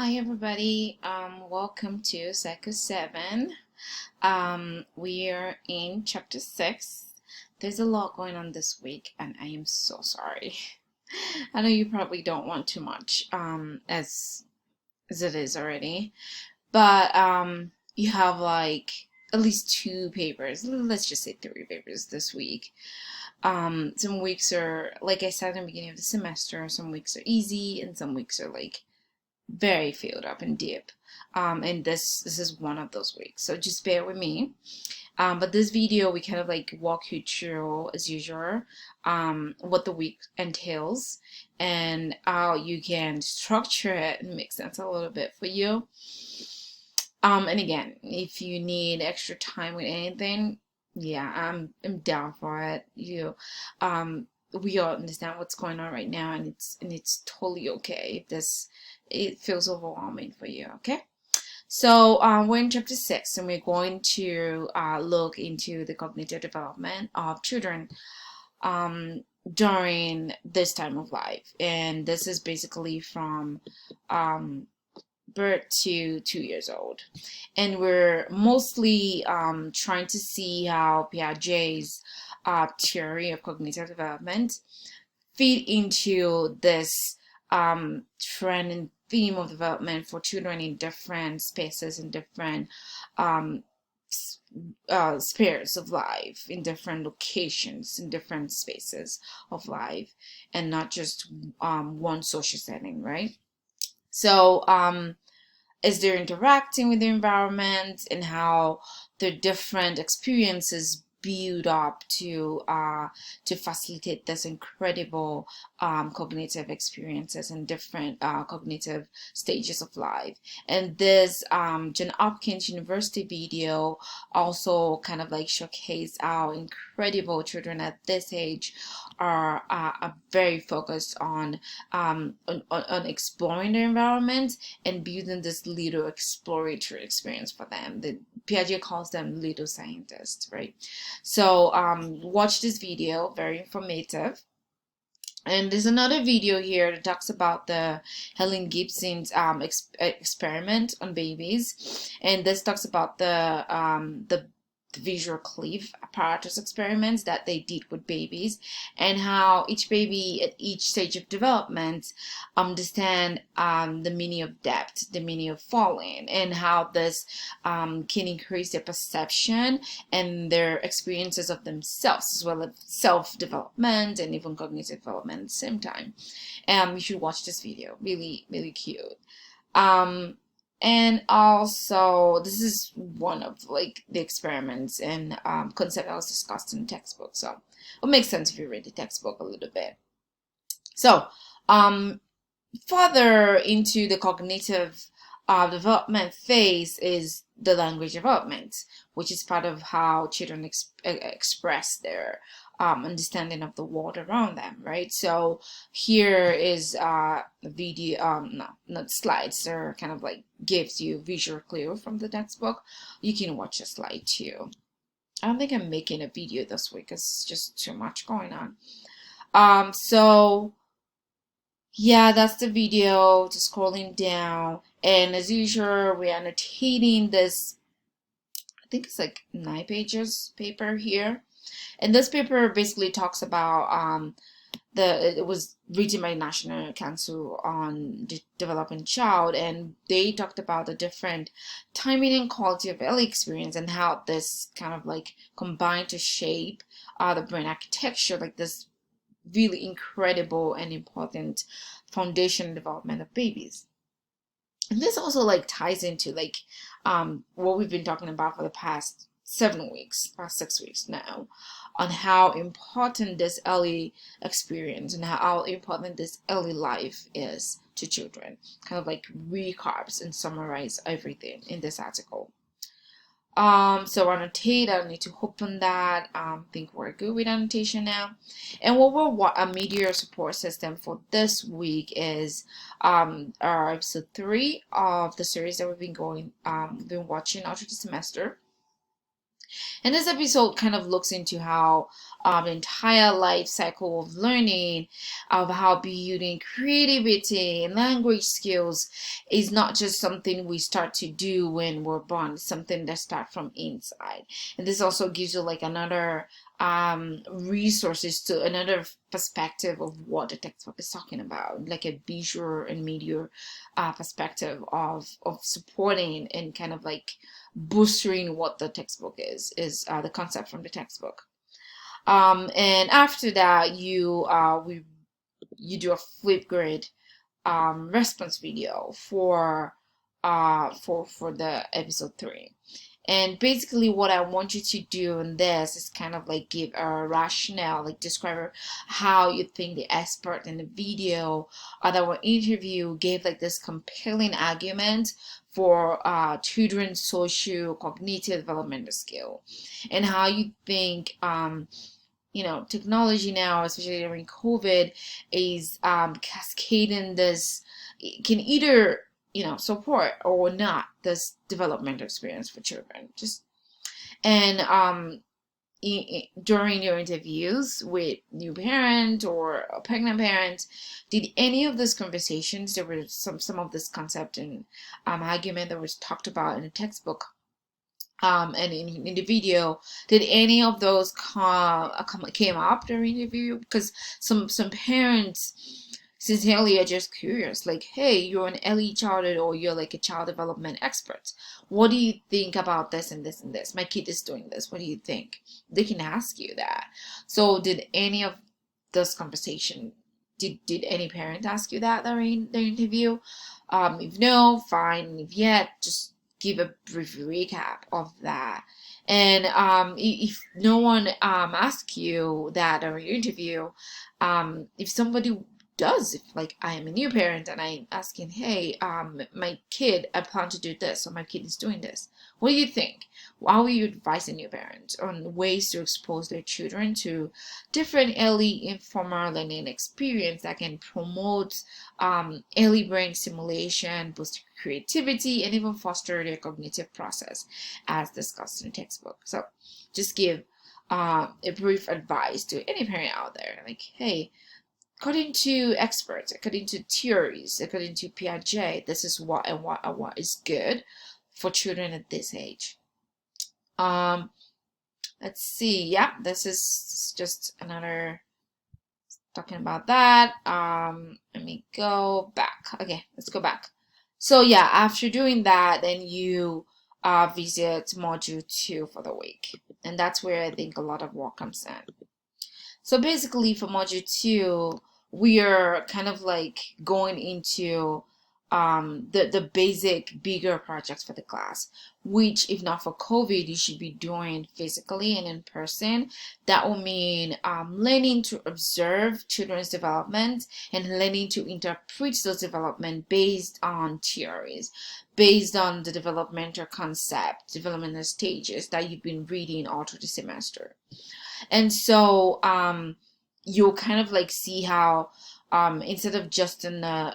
Hi everybody, welcome to Cycle 7. We are in chapter 6. There's a lot going on this week and I am so sorry. I know you probably don't want too much as it is already, but you have like at least 2 papers, let's just say 3 papers this week. Some weeks are, like I said in the beginning of the semester, some weeks are easy and some weeks are like very filled up and deep. And this is one of those weeks, so just bear with me. But this video we kind of like walk you through as usual what the week entails and how you can structure it and make sense a little bit for you. And again, if you need extra time with anything, yeah, I'm down for it. We all understand what's going on right now, and it's totally okay if this it feels overwhelming for you. Okay, so we're in chapter 6, and we're going to look into the cognitive development of children during this time of life, and this is basically from birth to 2 years old. And we're mostly trying to see how Piaget's theory of cognitive development fit into this trend and theme of development for children in different spaces and different um, spheres of life, in different locations, in different spaces of life, and not just one social setting, right? So as they're interacting with the environment and how the different experiences build up to facilitate this incredible cognitive experiences and different cognitive stages of life. And this John Hopkins University video also kind of like showcase how incredible children at this age are very focused on exploring their environment and building this little exploratory experience for them. The Piaget calls them little scientists, right? So watch this video, very informative. And there's another video here that talks about the Helen Gibson's experiment on babies, and this talks about the visual cliff apparatus experiments that they did with babies, and how each baby at each stage of development understand the meaning of depth, the meaning of falling, and how this can increase their perception and their experiences of themselves, as well as self-development and even cognitive development at the same time. You should watch this video, really really cute. And also this is one of like the experiments and concept that was discussed in the textbook, so it makes sense if you read the textbook a little bit. So further into the cognitive development phase is the language development, which is part of how children express their understanding of the world around them, right? So here is a video, no, not slides, they're kind of like gives you visual clue from the textbook. You can watch a slide too. I don't think I'm making a video this week, it's just too much going on. So yeah, that's the video. Just scrolling down, and as usual, we're annotating this. I think it's like 9 pages paper here, and this paper basically talks about it was written by National Council on the Developing Child, and they talked about the different timing and quality of early experience and how this kind of like combined to shape the brain architecture, like this really incredible and important foundation development of babies. And this also like ties into like what we've been talking about for the past 7 weeks, past 6 weeks now, on how important this early experience and how important this early life is to children. Kind of like recaps and summarize everything in this article. So annotate, I don't need to open that. Think we're good with annotation now. And what a media support system for this week is our episode 3 of the series that we've been watching all through the semester. And this episode kind of looks into how the entire life cycle of learning, of how building creativity and language skills is not just something we start to do when we're born, it's something that starts from inside. And this also gives you like another resources to another perspective of what the textbook is talking about, like a visual and media perspective of supporting and kind of like boosting what the textbook is the concept from the textbook. And after that, you do a Flipgrid response video for the episode 3. And basically what I want you to do in this is kind of like give a rationale, like describe how you think the expert in the video or that interview gave like this compelling argument for children's social cognitive developmental skill, and how you think technology now, especially during COVID, is cascading this, can either support or not this developmental experience for children. Just and during your interviews with new parent or a pregnant parent, did any of those conversations, there were some of this concept and argument that was talked about in the textbook and in the video, did any of those came up during the interview? Because some parents sincerely are just curious, like, hey, you're an early childhood or you're like a child development expert, what do you think about this and this and this? My kid is doing this, what do you think? They can ask you that. So did any of this conversation, did any parent ask you that during the interview? If no, fine. If yet, just give a brief recap of that. And if no one asks you that during your interview, if somebody does, if like I am a new parent and I'm asking, hey, my kid, I plan to do this, or my kid is doing this, what do you think? How will you advise a new parent on ways to expose their children to different early informal learning experience that can promote early brain stimulation, boost creativity, and even foster their cognitive process as discussed in the textbook? So just give a brief advice to any parent out there, like, hey, according to experts, according to theories, according to Piaget, this is what and what is good for children at this age. Let's see. Yeah, this is just another talking about that. Let me go back. Okay, let's go back. So yeah, after doing that, then you visit module 2 for the week, and that's where I think a lot of work comes in. So basically for module 2, we are kind of like going into the basic bigger projects for the class, which if not for COVID, you should be doing physically and in person. That will mean learning to observe children's development and learning to interpret those development based on theories, based on the developmental concept, developmental stages that you've been reading all through the semester. And so you'll kind of like see how instead of just in a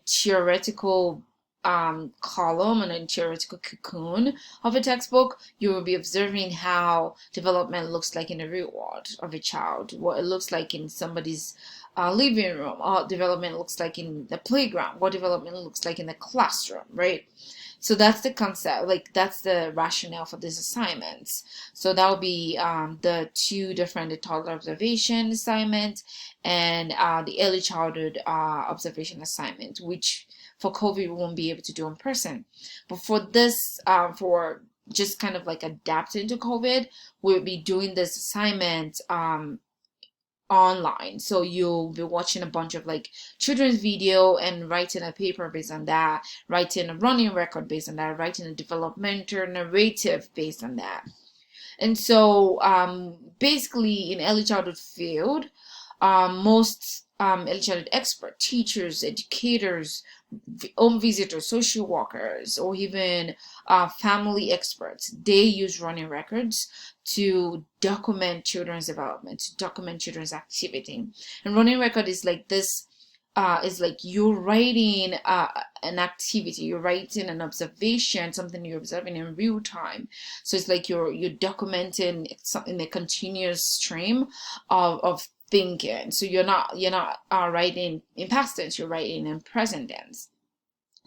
theoretical column and a theoretical cocoon of a textbook, you will be observing how development looks like in the real world of a child, what it looks like in somebody's living room, what development looks like in the playground, what development looks like in the classroom, right? So that's the concept, like that's the rationale for these assignments. So that will be the 2 different, the toddler observation assignment and the early childhood observation assignment, which for COVID we won't be able to do in person. But for this, for just kind of like adapting to COVID, we'll be doing this assignment online. So you'll be watching a bunch of like children's video and writing a paper based on that, writing a running record based on that, writing a developmental narrative based on that. And so basically in early childhood field, most early childhood expert teachers, educators, home visitors, social workers, or even family experts, they use running records to document children's development, to document children's activity. And running record is like this is like you're writing an activity, you're writing an observation, something you're observing in real time. So it's like you're documenting something, a continuous stream of thinking. So you're not writing in past tense, you're writing in present tense.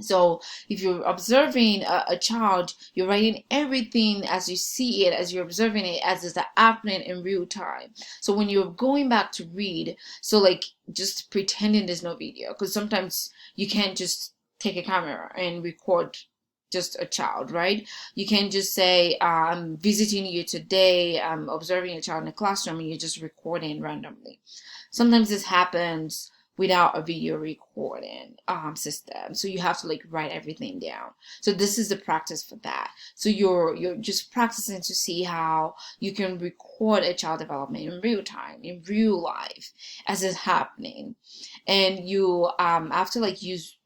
So if you're observing a child, you're writing everything as you see it, as you're observing it, as it's happening in real time. So when you're going back to read, so like just pretending there's no video, because sometimes you can't just take a camera and record just a child, right? You can't just say, I'm visiting you today, I'm observing a child in a classroom, and you're just recording randomly. Sometimes this happens without a video recording system, so you have to like write everything down. So this is the practice for that. So you're just practicing to see how you can record a child development in real time, in real life, as it's happening. And you have to like use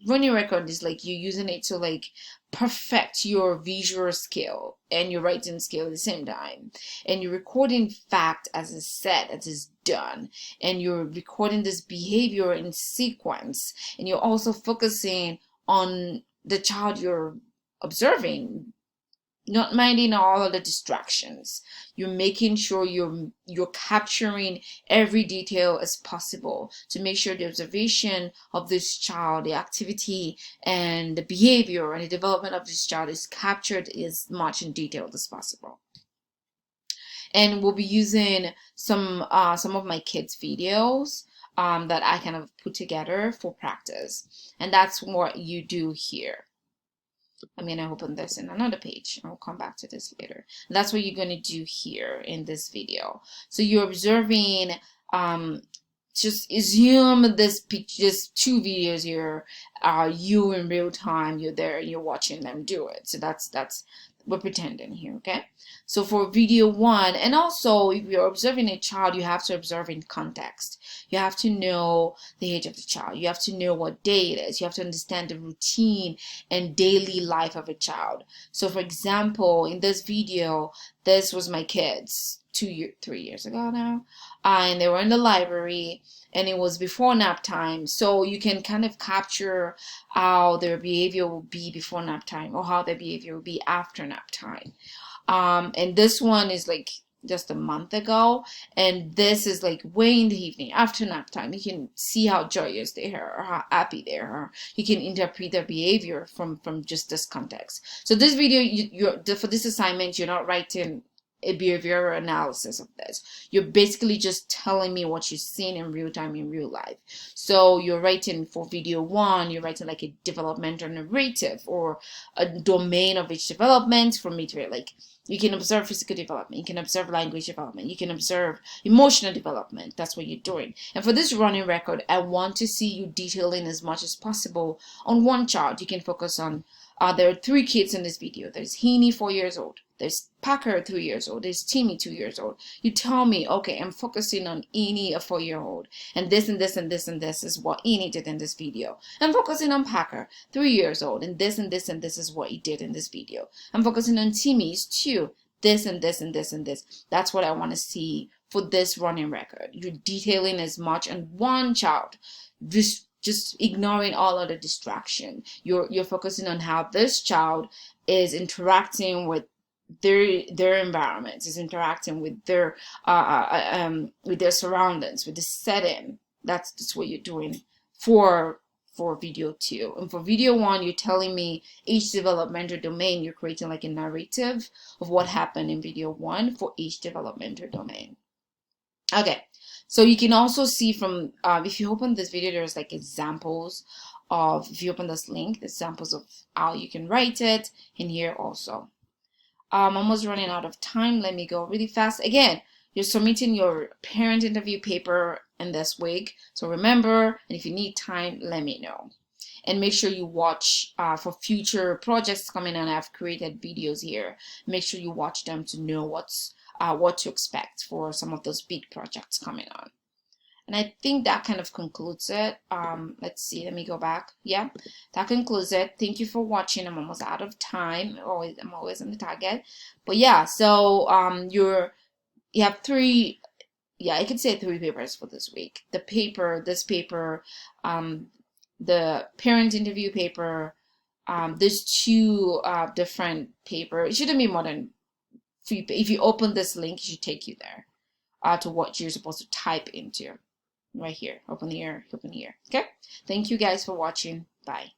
running record is like you using it to like perfect your visual skill and your writing skill at the same time, and you're recording fact as is said, as is done, and you're recording this behavior in sequence, and you're also focusing on the child you're observing, not minding all of the distractions. You're making sure you're capturing every detail as possible to make sure the observation of this child, the activity and the behavior and the development of this child is captured as much in detail as possible. And we'll be using some of my kids' videos that I kind of put together for practice, and that's what you do here. I'm going to open this in another page. I'll come back to this later. That's what you're going to do here in this video. So you're observing, just assume this picture, just two videos here, you in real time, you're there, you're watching them do it. So that's we're pretending here, okay? So for video one, and also if you're observing a child, you have to observe in context. You have to know the age of the child. You have to know what day it is. You have to understand the routine and daily life of a child. So for example, in this video, this was my kids 3 years ago now, and they were in the library, and it was before nap time. So you can kind of capture how their behavior will be before nap time or how their behavior will be after nap time. And this one is like just a month ago, and this is like way in the evening after nap time. You can see how joyous they are or how happy they are. You can interpret their behavior from just this context. So this video, for this assignment, you're not writing a behavioral analysis of this. You're basically just telling me what you've seen in real time in real life. So you're writing for video one, you're writing like a developmental narrative or a domain of each development for me to like. You can observe physical development, you can observe language development, you can observe emotional development. That's what you're doing. And for this running record, I want to see you detailing as much as possible on one child. You can focus on, there are 3 kids in this video. There's Heaney, 4 years old. There's Packer, 3 years old. There's Timmy, 2 years old. You tell me, okay, I'm focusing on Heaney, a 4-year-old, and this and this and this and this is what Heaney did in this video. I'm focusing on Packer, 3 years old, and this and this and this is what he did in this video. I'm focusing on Timmy's 2, this and this and this and this. That's what I want to see for this running record. You're detailing as much on one child. Just ignoring all other distraction. You're focusing on how this child is interacting with their environment, is interacting with their surroundings, with the setting. That's what you're doing for video 2. And for video 1, you're telling me each developmental domain. You're creating like a narrative of what happened in video 1 for each developmental domain. Okay, so you can also see from, if you open this video, there's like examples of, if you open this link, examples of how you can write it in here also. I'm almost running out of time. Let me go really fast. Again, you're submitting your parent interview paper in this week. So remember, and if you need time, let me know. And make sure you watch for future projects coming on. I've created videos here. Make sure you watch them to know what to expect for some of those big projects coming on. And I think that kind of concludes it. Let's see, let me go back. Yeah, that concludes it. Thank you for watching. I'm almost out of time. I'm always on the target. But yeah, so you have 3 yeah, I could say 3 papers for this week. This paper, the parent interview paper, there's 2 different paper. It shouldn't be more than 3. If you open this link, it should take you there to what you're supposed to type into right here. Open here, open here. Okay. Thank you guys for watching. Bye.